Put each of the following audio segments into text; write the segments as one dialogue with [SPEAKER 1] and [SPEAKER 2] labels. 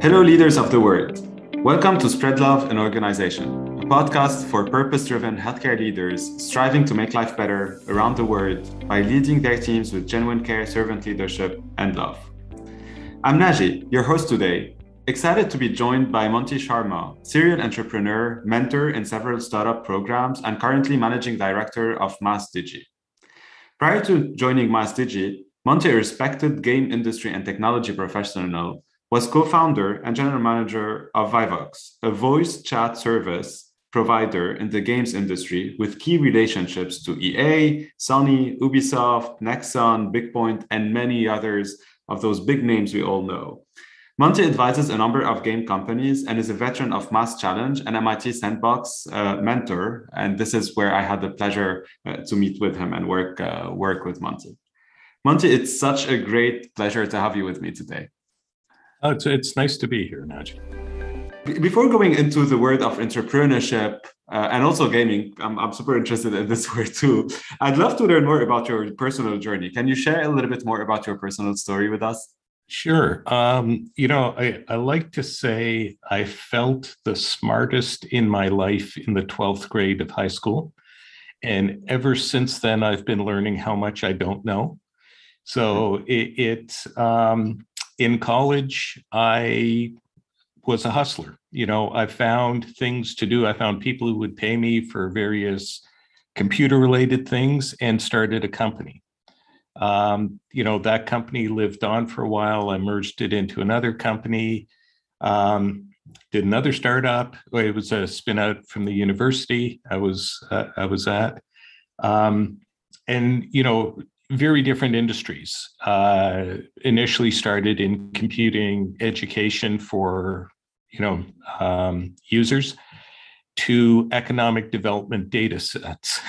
[SPEAKER 1] Hello, leaders of the world. Welcome to Spread Love in Organization, a podcast for purpose-driven healthcare leaders striving to make life better around the world by leading their teams with genuine care, servant leadership, and love. I'm Naji, your host today, excited to be joined by Monty Sharma, serial entrepreneur, mentor in several startup programs, and currently Managing Director of MassDiGI. Prior to joining MassDiGI, Monty, a respected game industry and technology professional, was co-founder and general manager of Vivox, a voice chat service provider in the games industry with key relationships to EA, Sony, Ubisoft, Nexon, Bigpoint, and many others of those big names we all know. Monty advises a number of game companies and is a veteran of Mass Challenge and MIT Sandbox mentor. And this is where I had the pleasure to meet with him and work with Monty. Monty, it's such a great pleasure to have you with me today.
[SPEAKER 2] Oh, it's nice to be here, Naj.
[SPEAKER 1] Before going into the word of entrepreneurship and also gaming, I'm super interested in this word too. I'd love to learn more about your personal journey. Can you share a little bit more about your personal story with us?
[SPEAKER 2] Sure. I like to say I felt the smartest in my life in the 12th grade of high school. And ever since then, I've been learning how much I don't know. So in college, I was a hustler. I found things to do. I found people who would pay me for various computer-related things and started a company. That company lived on for a while. I merged it into another company, did another startup. It was a spin out from the university I was at. Very different industries. Initially started in computing education for, users to economic development data sets.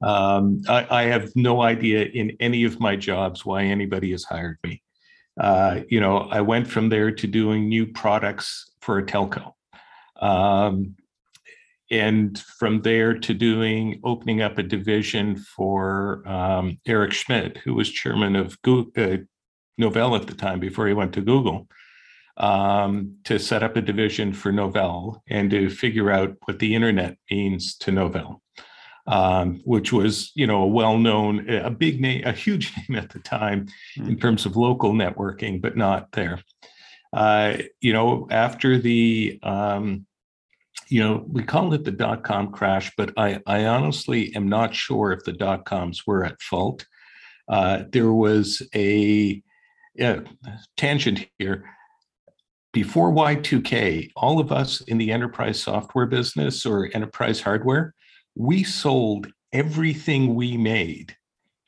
[SPEAKER 2] I have no idea in any of my jobs why anybody has hired me. I went from there to doing new products for a telco. And from there to opening up a division for Eric Schmidt, who was chairman of Novell at the time before he went to Google, to set up a division for Novell and to figure out what the internet means to Novell, which was, a well-known, a big name, a huge name at the time in terms of local networking, but not there. After the we call it the dot-com crash, but I honestly am not sure if the dot-coms were at fault. There was a tangent here. Before Y2K, all of us in the enterprise software business or enterprise hardware, we sold everything we made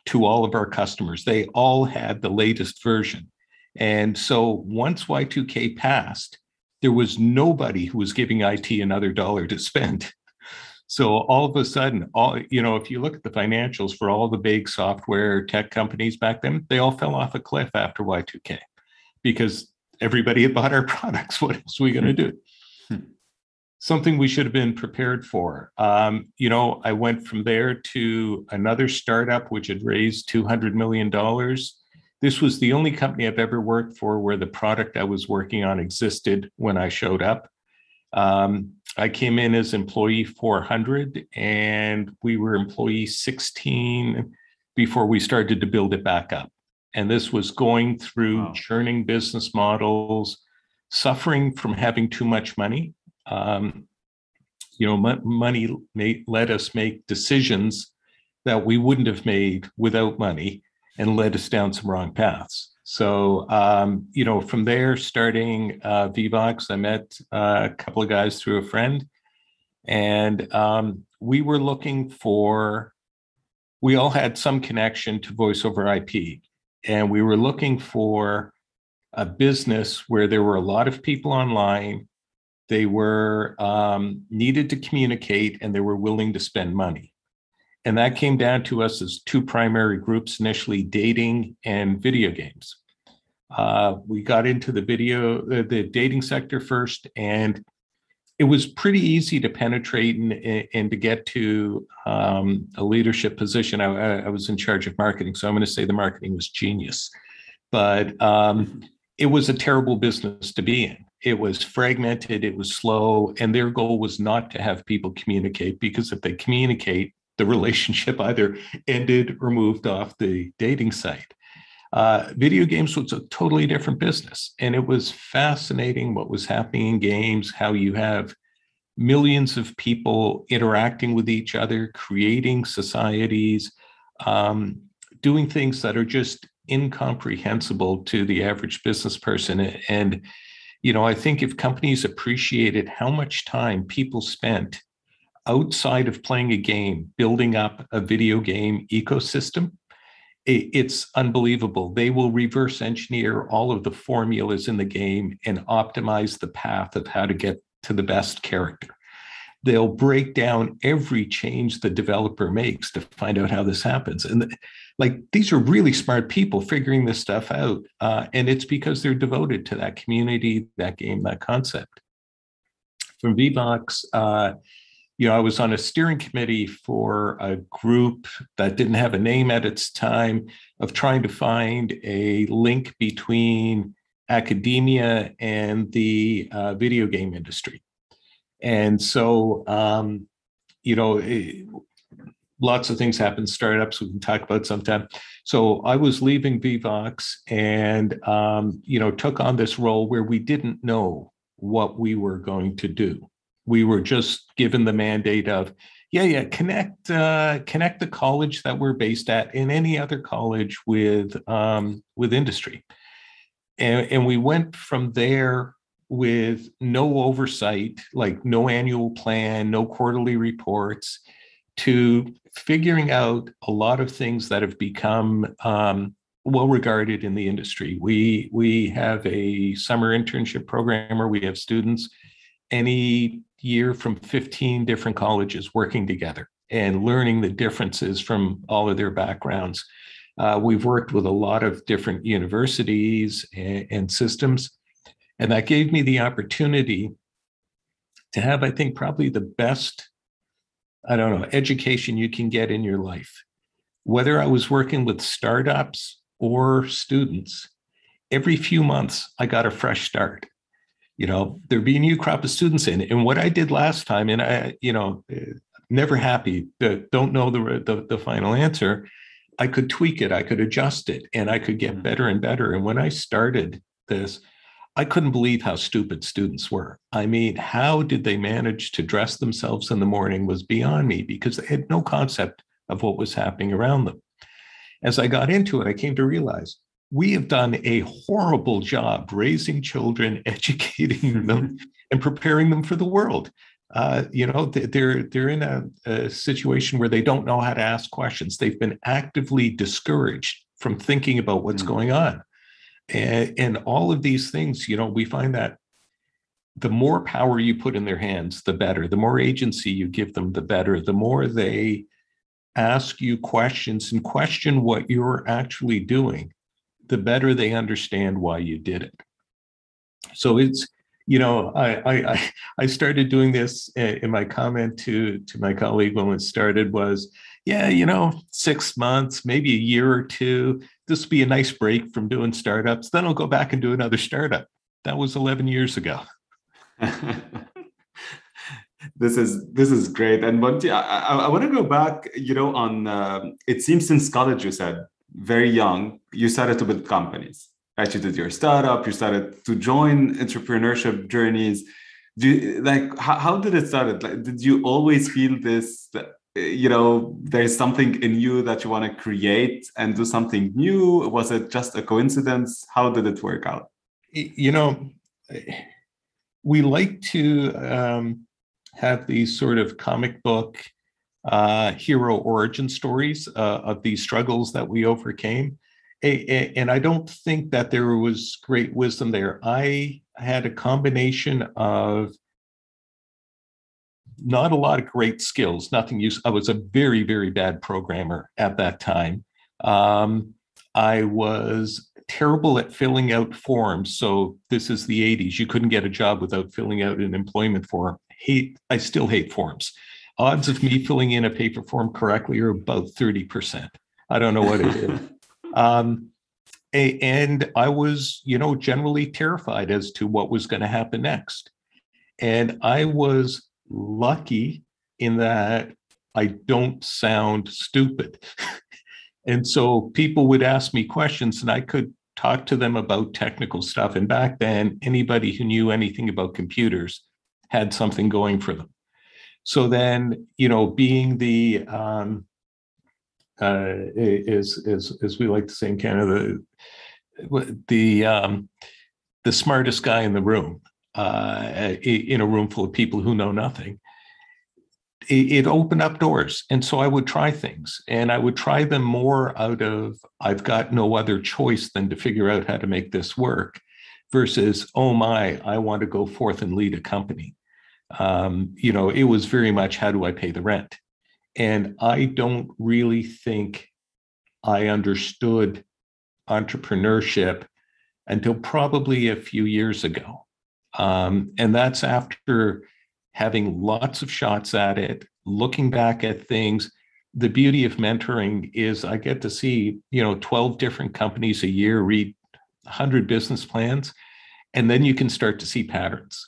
[SPEAKER 2] to all of our customers. They all had the latest version. And so once Y2K passed, there was nobody who was giving IT another dollar to spend. So all of a sudden, if you look at the financials for all the big software tech companies back then, they all fell off a cliff after Y2K because everybody had bought our products. What else were we going to do? Something we should have been prepared for. I went from there to another startup, which had raised $200 million. This was the only company I've ever worked for where the product I was working on existed when I showed up. I came in as employee 400 and we were employee 16 before we started to build it back up. And this was going through churning business models, suffering from having too much money. Money let us make decisions that we wouldn't have made without money and led us down some wrong paths. So, from there, starting Vivox, I met a couple of guys through a friend, and we all had some connection to voice over IP, and we were looking for a business where there were a lot of people online. They were needed to communicate, and they were willing to spend money. And that came down to us as two primary groups, initially dating and video games. We got into the dating sector first, and it was pretty easy to penetrate and to get to a leadership position. I was in charge of marketing, so I'm going to say the marketing was genius. But it was a terrible business to be in. It was fragmented, it was slow, and their goal was not to have people communicate, because if they communicate, the relationship either ended or moved off the dating site. Video games was a totally different business, and it was fascinating what was happening in games, how you have millions of people interacting with each other, creating societies, doing things that are just incomprehensible to the average business person. And, I think if companies appreciated how much time people spent outside of playing a game, building up a video game ecosystem, it's unbelievable. They will reverse engineer all of the formulas in the game and optimize the path of how to get to the best character. They'll break down every change the developer makes to find out how this happens. And these are really smart people figuring this stuff out. And it's because they're devoted to that community, that game, that concept. From Vivox, I was on a steering committee for a group that didn't have a name at its time, of trying to find a link between academia and the video game industry. And so, lots of things happen, startups we can talk about sometime. So I was leaving Vivox and, took on this role where we didn't know what we were going to do. We were just given the mandate of, connect the college that we're based at and any other college with industry. And we went from there with no oversight, like no annual plan, no quarterly reports, to figuring out a lot of things that have become well regarded in the industry. We have a summer internship program where we have students any year from 15 different colleges working together and learning the differences from all of their backgrounds. We've worked with a lot of different universities and systems, and that gave me the opportunity to have, I think, probably the best, education you can get in your life. Whether I was working with startups or students, every few months I got a fresh start. There'd be a new crop of students in. And what I did last time, and I, never happy, don't know the final answer, I could tweak it, I could adjust it, and I could get better and better. And when I started this, I couldn't believe how stupid students were. I mean, how did they manage to dress themselves in the morning was beyond me, because they had no concept of what was happening around them. As I got into it, I came to realize we have done a horrible job raising children, educating them, and preparing them for the world. They're in a situation where they don't know how to ask questions. They've been actively discouraged from thinking about what's going on. And all of these things, we find that the more power you put in their hands, the better. The more agency you give them, the better. The more they ask you questions and question what you're actually doing, the better they understand why you did it. So it's, I started doing this, in my comment to my colleague when it started was, 6 months, maybe a year or two, this will be a nice break from doing startups. Then I'll go back and do another startup. That was 11 years ago.
[SPEAKER 1] This is great. And Monty, I want to go back, on, it seems since college, you said, very young, you started to build companies, right? You did your startup, you started to join entrepreneurship journeys. How did it start? Did you always feel this, there's something in you that you want to create and do something new? Was it just a coincidence? How did it work out?
[SPEAKER 2] We like to have these sort of comic book hero origin stories of these struggles that we overcame. And I don't think that there was great wisdom there. I had a combination of not a lot of great skills, nothing used. I was a very, very bad programmer at that time. I was terrible at filling out forms. So this is the 80s. You couldn't get a job without filling out an employment form. I still hate forms. Odds of me filling in a paper form correctly are about 30%. I don't know what it is. And I was, generally terrified as to what was going to happen next. And I was lucky in that I don't sound stupid. And so people would ask me questions and I could talk to them about technical stuff. And back then, anybody who knew anything about computers had something going for them. So then, being the, as we like to say in Canada, the smartest guy in the room, in a room full of people who know nothing, it opened up doors. And so I would try things, and I would try them more out of, I've got no other choice than to figure out how to make this work, versus, oh my, I want to go forth and lead a company. It was very much, how do I pay the rent? And I don't really think I understood entrepreneurship until probably a few years ago. And that's after having lots of shots at it, looking back at things. The beauty of mentoring is I get to see, 12 different companies a year, read 100 business plans, and then you can start to see patterns.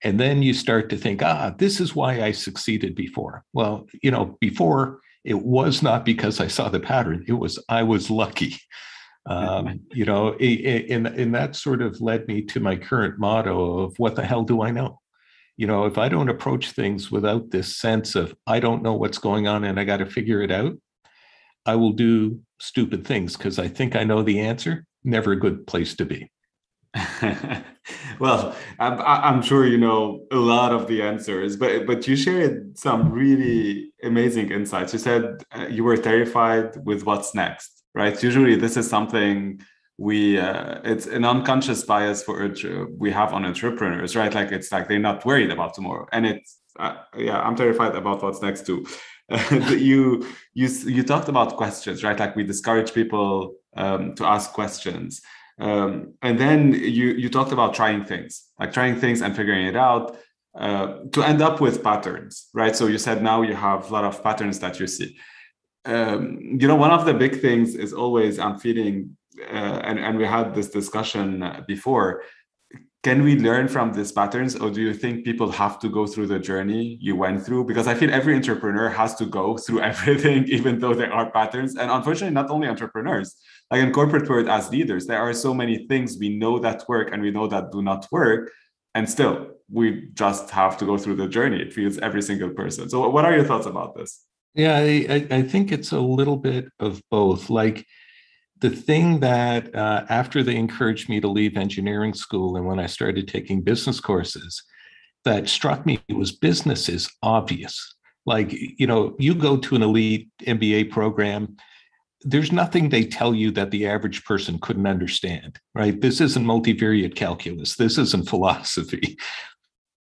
[SPEAKER 2] And then you start to think, this is why I succeeded before. Well, before it was not because I saw the pattern, I was lucky. And that sort of led me to my current motto of, what the hell do I know? If I don't approach things without this sense of, I don't know what's going on and I got to figure it out, I will do stupid things because I think I know the answer. Never a good place to be.
[SPEAKER 1] Well, I'm sure you know a lot of the answers, but you shared some really amazing insights. You said you were terrified with what's next, right? Usually this is something it's an unconscious bias we have on entrepreneurs, right? Like, it's like they're not worried about tomorrow, and it's I'm terrified about what's next too. You talked about questions, right? Like, we discourage people to ask questions. And then you talked about trying things and figuring it out to end up with patterns, right? So you said now you have a lot of patterns that you see. One of the big things is always, I'm feeling, and we had this discussion before, can we learn from these patterns, or do you think people have to go through the journey you went through? Because I feel every entrepreneur has to go through everything, even though there are patterns. And unfortunately, not only entrepreneurs, like in corporate world as leaders, there are so many things we know that work and we know that do not work. And still, we just have to go through the journey. It feels every single person. So what are your thoughts about this?
[SPEAKER 2] Yeah, I think it's a little bit of both. Like, the thing that after they encouraged me to leave engineering school and when I started taking business courses, that struck me was business is obvious. Like, you go to an elite MBA program, there's nothing they tell you that the average person couldn't understand, right? This isn't multivariate calculus. This isn't philosophy.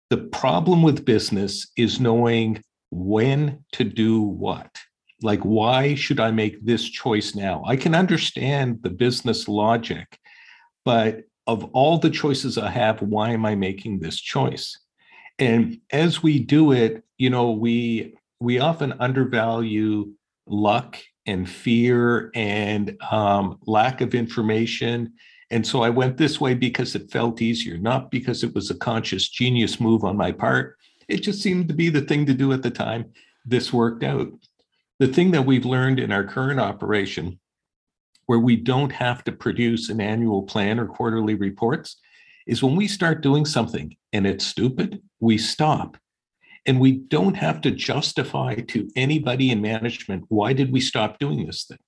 [SPEAKER 2] The problem with business is knowing when to do what. Like, why should I make this choice now? I can understand the business logic, but of all the choices I have, why am I making this choice? And as we do it, we often undervalue luck and fear and lack of information. And so I went this way because it felt easier, not because it was a conscious genius move on my part. It just seemed to be the thing to do at the time. This worked out. The thing that we've learned in our current operation, where we don't have to produce an annual plan or quarterly reports, is when we start doing something and it's stupid, we stop. And we don't have to justify to anybody in management, why did we stop doing this thing?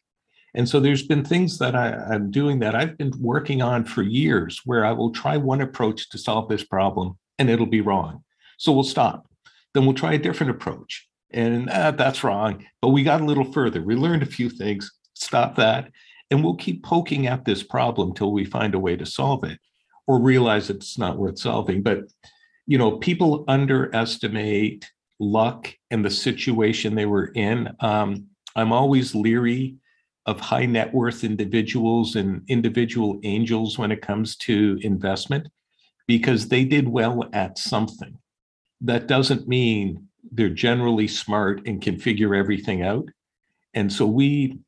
[SPEAKER 2] And so there's been things that I'm doing that I've been working on for years, where I will try one approach to solve this problem and it'll be wrong. So we'll stop. Then we'll try a different approach. And that's wrong. But we got a little further. We learned a few things, stop that. And we'll keep poking at this problem till we find a way to solve it or realize it's not worth solving. But, people underestimate luck and the situation they were in. I'm always leery of high net worth individuals and individual angels when it comes to investment, because they did well at something. That doesn't mean they're generally smart and can figure everything out. And so we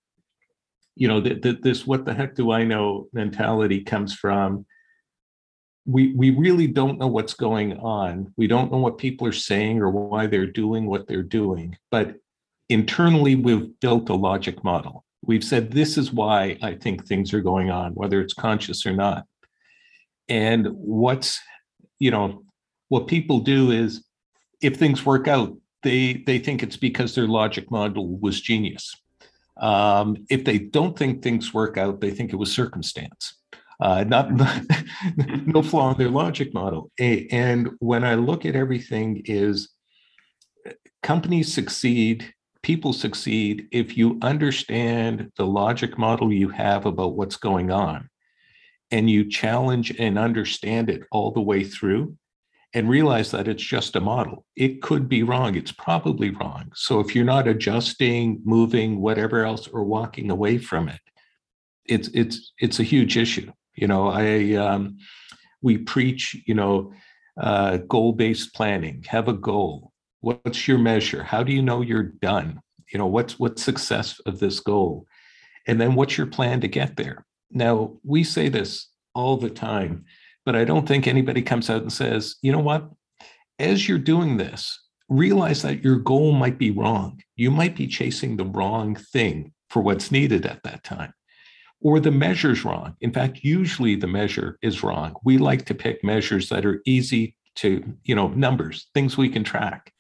[SPEAKER 2] This what the heck do I know mentality comes from. We really don't know what's going on. We don't know what people are saying or why they're doing what they're doing. But internally, we've built a logic model. We've said, this is why I think things are going on, whether it's conscious or not. And what people do is, if things work out, they think it's because their logic model was genius. If they don't think things work out, they think it was circumstance. Not no flaw in their logic model. And when I look at everything, is companies succeed, people succeed if you understand the logic model you have about what's going on, and you challenge and understand it all the way through, and realize that it's just a model. It could be wrong. It's probably wrong. So if you're not adjusting, moving, whatever else, or walking away from it, it's a huge issue. We preach, goal-based planning. Have a goal. What's your measure? How do you know you're done? What's success of this goal? And then what's your plan to get there? Now, we say this all the time, but I don't think anybody comes out and says, you know what, as you're doing this, realize that your goal might be wrong. You might be chasing the wrong thing for what's needed at that time. Or the measure's wrong. In fact, usually the measure is wrong. We like to pick measures that are easy to, numbers, things we can track.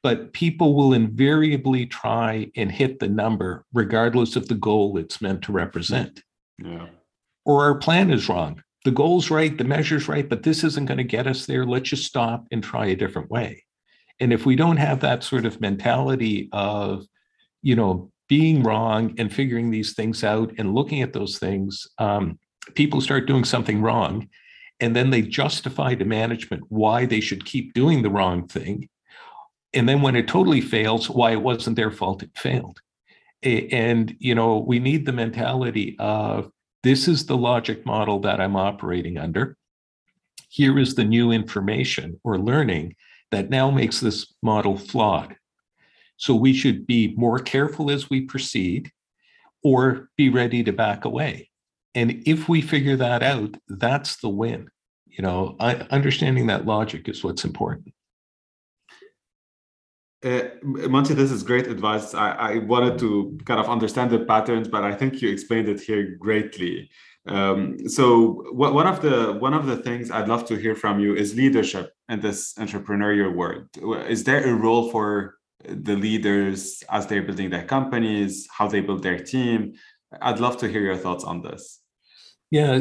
[SPEAKER 2] But people will invariably try and hit the number regardless of the goal it's meant to represent.
[SPEAKER 1] Yeah.
[SPEAKER 2] Or our plan is wrong. The goal's right, the measure's right, but this isn't going to get us there. Let's just stop and try a different way. And if we don't have that sort of mentality of, being wrong and figuring these things out and looking at those things, people start doing something wrong, and then they justify to management why they should keep doing the wrong thing. And then when it totally fails, why it wasn't their fault, it failed. And, we need the mentality of, this is the logic model that I'm operating under. Here is the new information or learning that now makes this model flawed. So we should be more careful as we proceed, or be ready to back away. And if we figure that out, that's the win. Understanding that logic is what's important.
[SPEAKER 1] Monty, this is great advice. I wanted to kind of understand the patterns, but I think you explained it here greatly. So one of the things I'd love to hear from you is leadership in this entrepreneurial world. Is there a role for the leaders as they're building their companies, how they build their team? I'd love to hear your thoughts on this.
[SPEAKER 2] Yeah,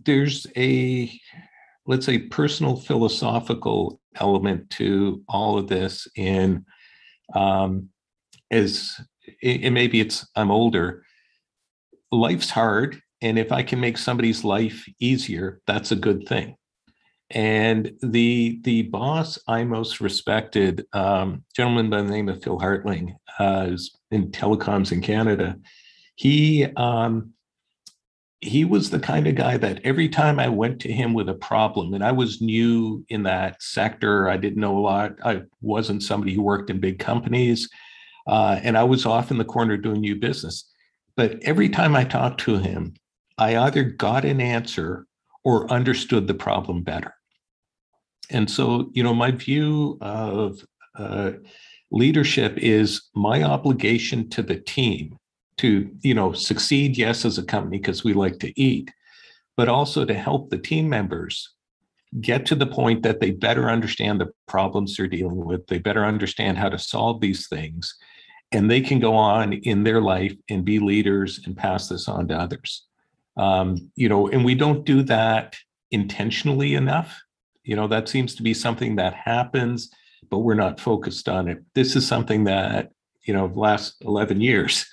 [SPEAKER 2] there's a, let's say, personal philosophical element to all of this. And maybe I'm older, life's hard. And if I can make somebody's life easier, that's a good thing. And the boss I most respected, gentleman by the name of Phil Hartling, is in telecoms in Canada. He was the kind of guy that every time I went to him with a problem, and I was new in that sector, I didn't know a lot. I wasn't somebody who worked in big companies, and I was off in the corner doing new business. But every time I talked to him, I either got an answer or understood the problem better. And so, my view of leadership is my obligation to the team to, succeed, yes, as a company, because we like to eat, but also to help the team members get to the point that they better understand the problems they're dealing with. They better understand how to solve these things, and they can go on in their life and be leaders and pass this on to others. And we don't do that intentionally enough. That seems to be something that happens, but we're not focused on it. This is something that, last 11 years,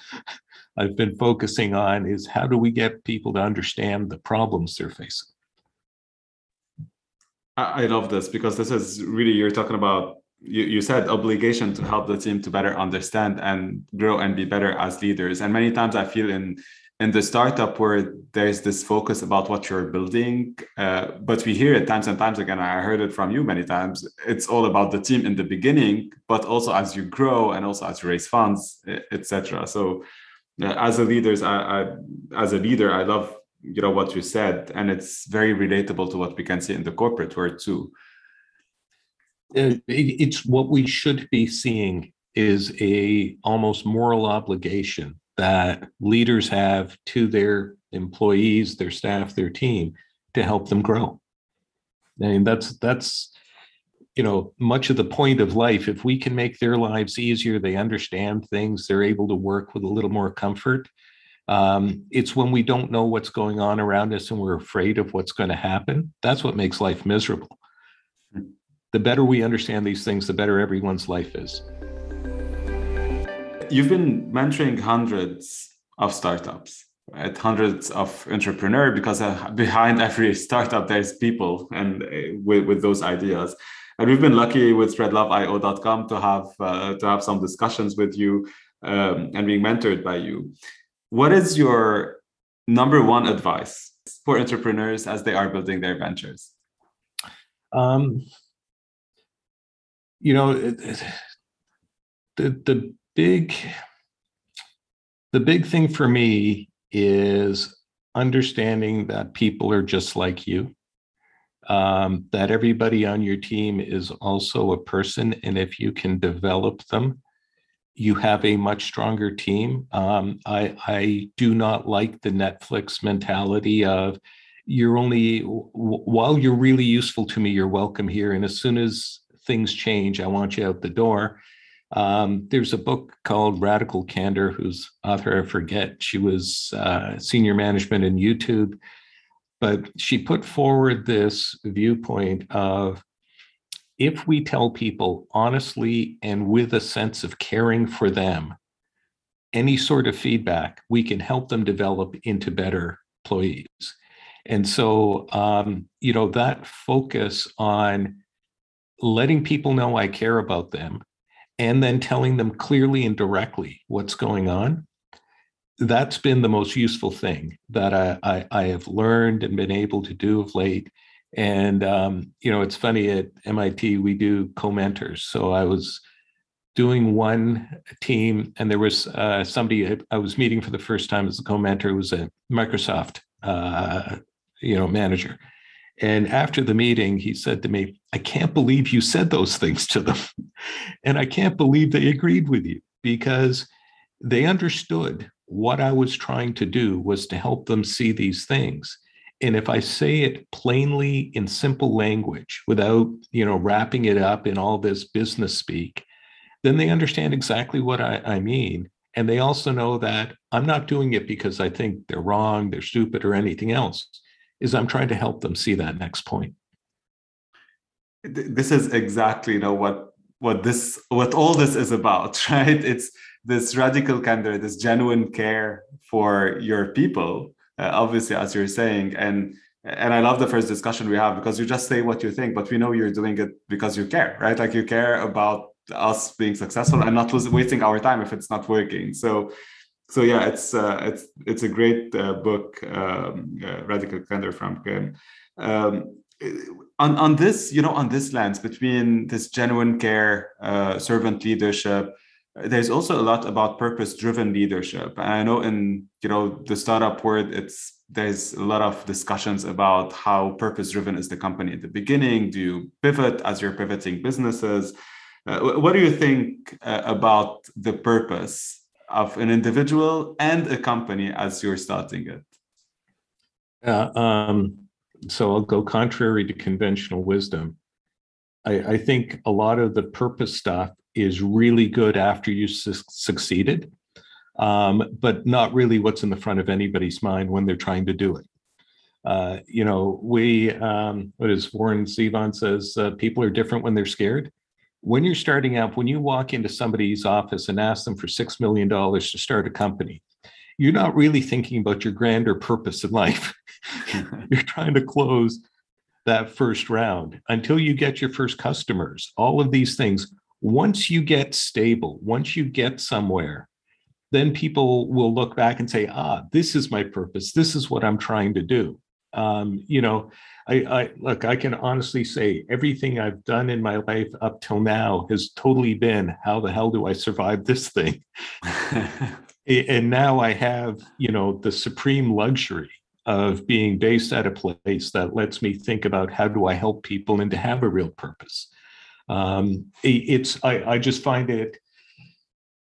[SPEAKER 2] I've been focusing on, is how do we get people to understand the problems they're facing?
[SPEAKER 1] I love this, because this is really, you're talking about, you said obligation to help the team to better understand and grow and be better as leaders. And many times I feel in in the startup where there's this focus about what you're building, but we hear it times and times again. I heard it from you many times. It's all about the team in the beginning, but also as you grow and also as you raise funds, etc. So as a leader, I love what you said, and it's very relatable to what we can see in the corporate world too.
[SPEAKER 2] It's what we should be seeing is a almost moral obligation that leaders have to their employees, their staff, their team to help them grow. I mean, that's much of the point of life. If we can make their lives easier, they understand things, they're able to work with a little more comfort. It's when we don't know what's going on around us and we're afraid of what's going to happen. That's what makes life miserable. The better we understand these things, the better everyone's life is.
[SPEAKER 1] You've been mentoring hundreds of startups, right? Hundreds of entrepreneurs, because behind every startup, there's people and with those ideas. And we've been lucky with SpreadLoveIO.com to have some discussions with you and being mentored by you. What is your number one advice for entrepreneurs as they are building their ventures?
[SPEAKER 2] The big thing for me is understanding that people are just like you, that everybody on your team is also a person, and if you can develop them, you have a much stronger team. I do not like the Netflix mentality of while you're really useful to me, you're welcome here, and as soon as things change, I want you out the door. There's a book called Radical Candor, whose author I forget. She was senior management in YouTube, but she put forward this viewpoint of, if we tell people honestly and with a sense of caring for them, any sort of feedback, we can help them develop into better employees. And so, that focus on letting people know I care about them and then telling them clearly and directly what's going on, that's been the most useful thing that I have learned and been able to do of late. And, it's funny, at MIT, we do co-mentors. So I was doing one team, and there was somebody I was meeting for the first time as a co-mentor, who was a Microsoft, manager. And after the meeting, he said to me, I can't believe you said those things to them. And I can't believe they agreed with you, because they understood what I was trying to do was to help them see these things. And if I say it plainly in simple language without, wrapping it up in all this business speak, then they understand exactly what I mean. And they also know that I'm not doing it because I think they're wrong, they're stupid, or anything else. Is I'm trying to help them see that next point.
[SPEAKER 1] This is exactly what all this is about, right? It's this radical candor, this genuine care for your people, obviously, as you're saying. And I love the first discussion we have, because you just say what you think, but we know you're doing it because you care, right? Like, you care about us being successful and not wasting our time if it's not working. So yeah, it's a great book, Radical Candor from Kim. On this lens between this genuine care, servant leadership, there's also a lot about purpose-driven leadership. And I know in the startup world, there's a lot of discussions about how purpose-driven is the company at the beginning. Do you pivot as you're pivoting businesses? What do you think about the purpose of an individual and a company as you're starting it?
[SPEAKER 2] So I'll go contrary to conventional wisdom. I think a lot of the purpose stuff is really good after you succeeded, but not really what's in the front of anybody's mind when they're trying to do it. What is Warren Zevon says, people are different when they're scared. When you're starting out, when you walk into somebody's office and ask them for $6 million to start a company, you're not really thinking about your grander purpose in life. You're trying to close that first round until you get your first customers, all of these things. Once you get stable, once you get somewhere, then people will look back and say, this is my purpose. This is what I'm trying to do. I can honestly say everything I've done in my life up till now has totally been, how the hell do I survive this thing? And now I have, the supreme luxury of being based at a place that lets me think about how do I help people and to have a real purpose. I just find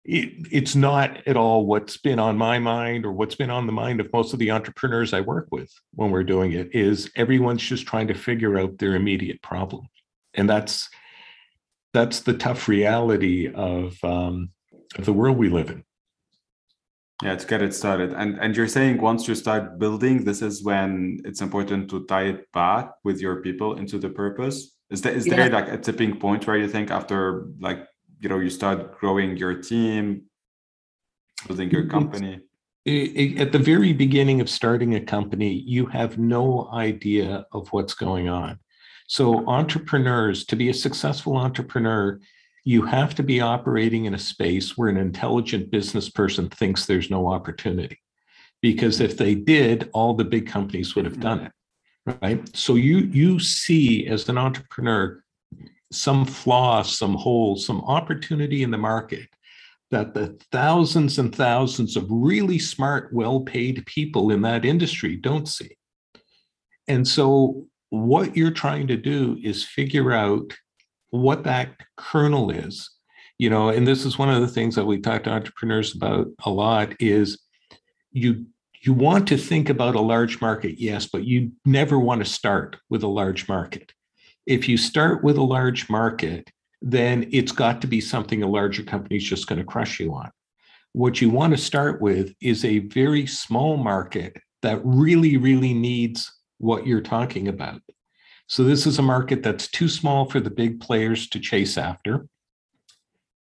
[SPEAKER 2] it's not at all what's been on my mind or what's been on the mind of most of the entrepreneurs I work with when we're doing it. Is everyone's just trying to figure out their immediate problem, and that's the tough reality of the world we live in.
[SPEAKER 1] Yeah, to get it started. And you're saying once you start building, this is when it's important to tie it back with your people into the purpose. Is there like a tipping point where you think after you start growing your team, building your company?
[SPEAKER 2] At the very beginning of starting a company, you have no idea of what's going on. So entrepreneurs, to be a successful entrepreneur, you have to be operating in a space where an intelligent business person thinks there's no opportunity. Because if they did, all the big companies would have done it, right? So you see as an entrepreneur some flaw, some hole, some opportunity in the market that the thousands and thousands of really smart, well-paid people in that industry don't see. And so what you're trying to do is figure out what that kernel is, and this is one of the things that we talk to entrepreneurs about a lot is you want to think about a large market, yes, but you never want to start with a large market. If you start with a large market, then it's got to be something a larger company is just going to crush you on. What you want to start with is a very small market that really, really needs what you're talking about. So this is a market that's too small for the big players to chase after.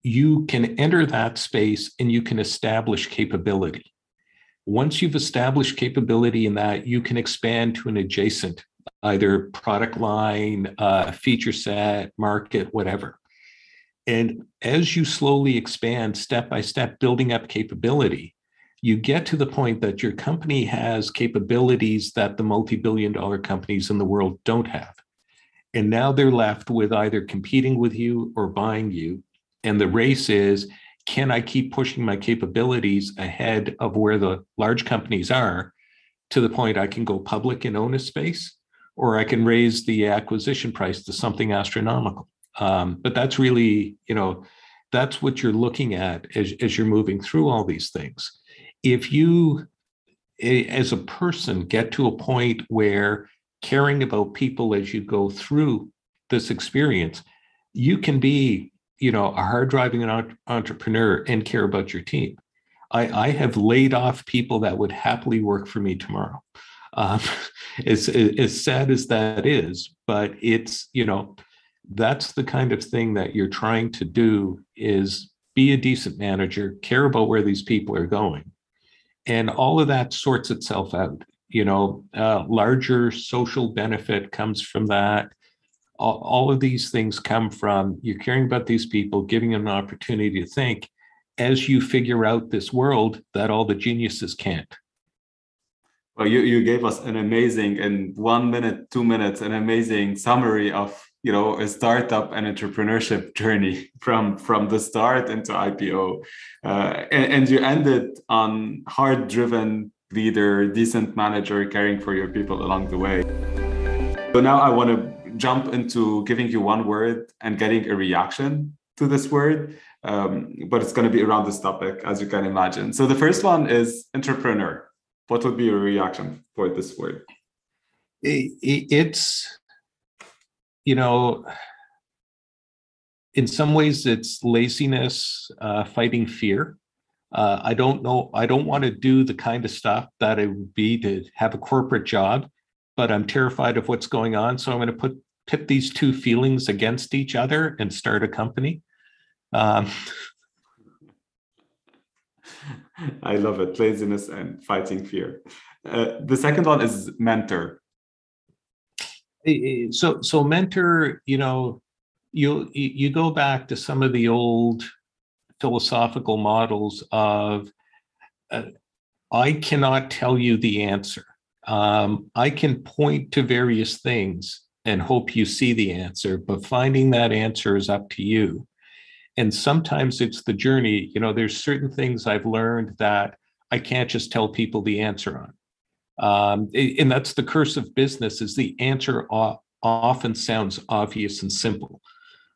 [SPEAKER 2] You can enter that space and you can establish capability. Once you've established capability in that, you can expand to an adjacent, either product line, feature set, market, whatever. And as you slowly expand step by step, building up capability, you get to the point that your company has capabilities that the multi-billion-dollar companies in the world don't have. And now they're left with either competing with you or buying you. And the race is, can I keep pushing my capabilities ahead of where the large companies are to the point I can go public and own a space, or I can raise the acquisition price to something astronomical? But that's really, that's what you're looking at as you're moving through all these things. If you, as a person, get to a point where caring about people as you go through this experience, you can be, a hard-driving entrepreneur and care about your team. I have laid off people that would happily work for me tomorrow. As sad as that is, but it's, that's the kind of thing that you're trying to do, is be a decent manager, care about where these people are going. And all of that sorts itself out. Larger social benefit comes from that. All of these things come from you caring about these people, giving them an opportunity to think as you figure out this world that all the geniuses can't.
[SPEAKER 1] Well, you gave us an amazing, in 1 minute, 2 minutes, an amazing summary of a startup and entrepreneurship journey from the start into IPO, and you ended on hard-driven leader, decent manager, caring for your people along the way. So now I want to jump into giving you one word and getting a reaction to this word, but it's going to be around this topic, as you can imagine. So the first one is entrepreneur. What would be your reaction for this word?
[SPEAKER 2] It's, in some ways it's laziness, fighting fear. I don't know. I don't want to do the kind of stuff that it would be to have a corporate job, but I'm terrified of what's going on. So I'm going to pit these two feelings against each other and start a company.
[SPEAKER 1] I love it. Laziness and fighting fear. The second one is mentor.
[SPEAKER 2] So mentor, you go back to some of the old philosophical models of I cannot tell you the answer. I can point to various things and hope you see the answer, but finding that answer is up to you. And sometimes it's the journey. There's certain things I've learned that I can't just tell people the answer on. And that's the curse of business, is the answer often sounds obvious and simple.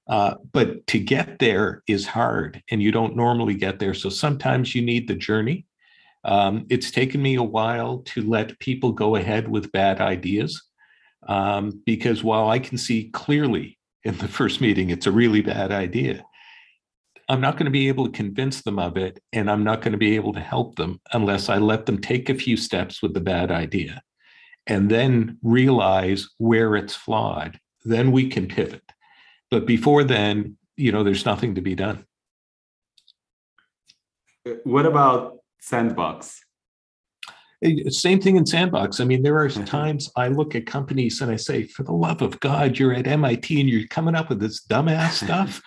[SPEAKER 2] But to get there is hard, and you don't normally get there. So sometimes you need the journey. It's taken me a while to let people go ahead with bad ideas, because while I can see clearly in the first meeting it's a really bad idea, I'm not going to be able to convince them of it, and I'm not going to be able to help them unless I let them take a few steps with the bad idea and then realize where it's flawed. Then we can pivot. But before then, there's nothing to be done.
[SPEAKER 1] What about Sandbox?
[SPEAKER 2] Same thing in Sandbox. I mean, there are times I look at companies and I say, for the love of God, you're at MIT and you're coming up with this dumbass stuff.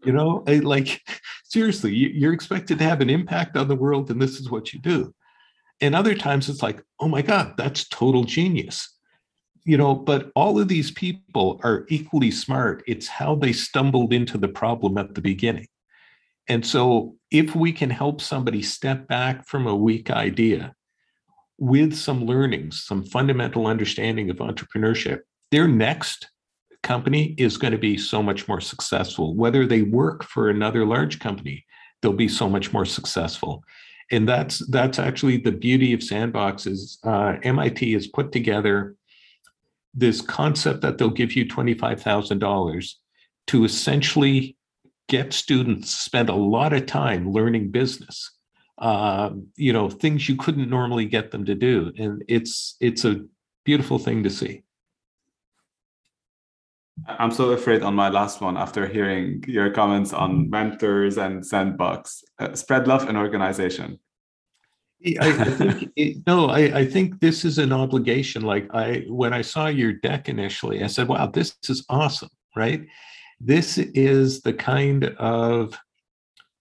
[SPEAKER 2] Like, seriously, you're expected to have an impact on the world, and this is what you do. And other times it's like, oh my God, that's total genius. But all of these people are equally smart. It's how they stumbled into the problem at the beginning. And so if we can help somebody step back from a weak idea with some learnings, some fundamental understanding of entrepreneurship, their next company is going to be so much more successful. Whether they work for another large company, they'll be so much more successful. And that's actually the beauty of Sandbox is MIT has put together this concept that they'll give you $25,000 to essentially get students to spend a lot of time learning business, things you couldn't normally get them to do. And it's a beautiful thing to see.
[SPEAKER 1] I'm so afraid on my last one, after hearing your comments on mentors and Sandbox, spread love in organization.
[SPEAKER 2] I think this is an obligation. Like when I saw your deck initially, I said, wow, this is awesome, right? This is the kind of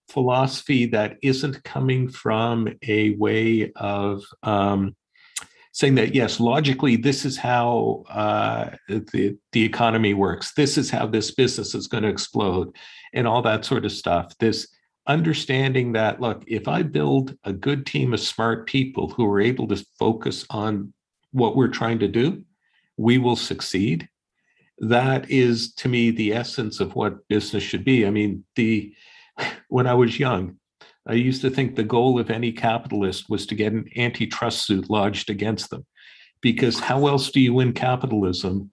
[SPEAKER 2] philosophy that isn't coming from a way of saying that, yes, logically, this is how the economy works. This is how this business is going to explode and all that sort of stuff. This understanding that, look, if I build a good team of smart people who are able to focus on what we're trying to do, we will succeed. That is, to me, the essence of what business should be. I mean, when I was young, I used to think the goal of any capitalist was to get an antitrust suit lodged against them, because how else do you win capitalism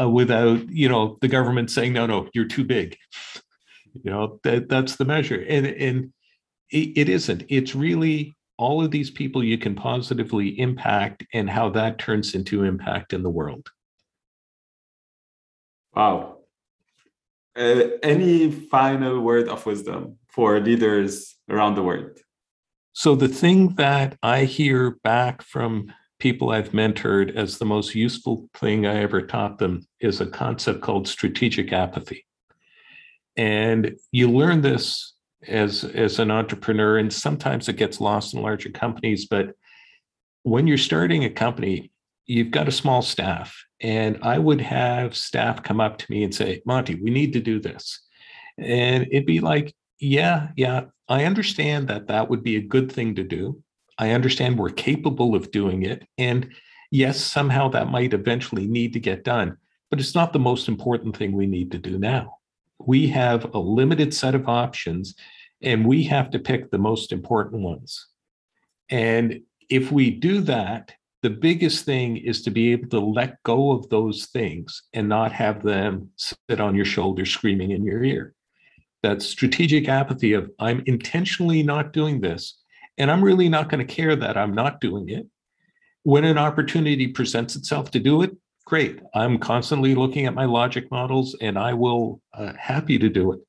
[SPEAKER 2] without, the government saying, no, you're too big? That's the measure. And it isn't. It's really all of these people you can positively impact and how that turns into impact in the world.
[SPEAKER 1] Wow. Any final word of wisdom for leaders around the world?
[SPEAKER 2] So the thing that I hear back from people I've mentored as the most useful thing I ever taught them is a concept called strategic apathy. And you learn this as an entrepreneur, and sometimes it gets lost in larger companies. But when you're starting a company, you've got a small staff. And I would have staff come up to me and say, Monty, we need to do this. And it'd be like, yeah, I understand that would be a good thing to do. I understand we're capable of doing it. And yes, somehow that might eventually need to get done, but it's not the most important thing we need to do now. We have a limited set of options, and we have to pick the most important ones. And if we do that, the biggest thing is to be able to let go of those things and not have them sit on your shoulder screaming in your ear. That strategic apathy of, I'm intentionally not doing this, and I'm really not going to care that I'm not doing it. When an opportunity presents itself to do it, great. I'm constantly looking at my logic models, and I will happy to do it.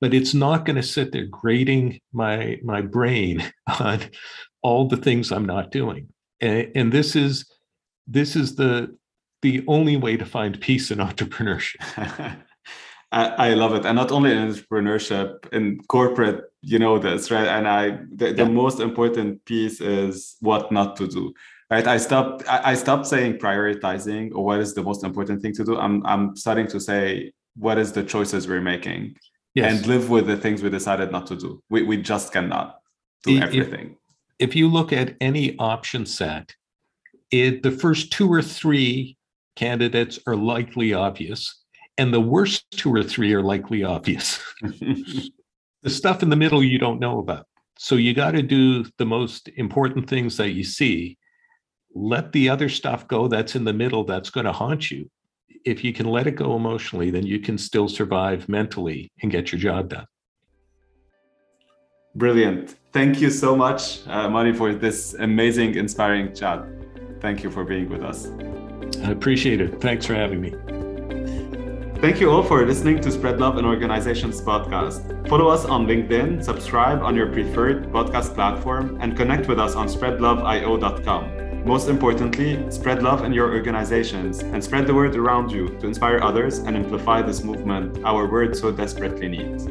[SPEAKER 2] But it's not going to sit there grating my brain on all the things I'm not doing. And this is the only way to find peace in entrepreneurship.
[SPEAKER 1] I love it. And not only in entrepreneurship, in corporate you know this, right? And the most important piece is what not to do, right? I stopped saying prioritizing or what is the most important thing to do. I'm starting to say what is the choices we're making, and live with the things we decided not to do. We just cannot do everything.
[SPEAKER 2] If you look at any option set, the first 2 or 3 candidates are likely obvious, and the worst 2 or 3 are likely obvious. The stuff in the middle you don't know about. So you got to do the most important things that you see. Let the other stuff go that's in the middle that's going to haunt you. If you can let it go emotionally, then you can still survive mentally and get your job done.
[SPEAKER 1] Brilliant. Thank you so much, Monty, for this amazing, inspiring chat. Thank you for being with us.
[SPEAKER 2] I appreciate it. Thanks for having me.
[SPEAKER 1] Thank you all for listening to Spread Love in Organizations podcast. Follow us on LinkedIn, subscribe on your preferred podcast platform, and connect with us on SpreadLoveIO.com. Most importantly, spread love in your organizations and spread the word around you to inspire others and amplify this movement our world so desperately needs.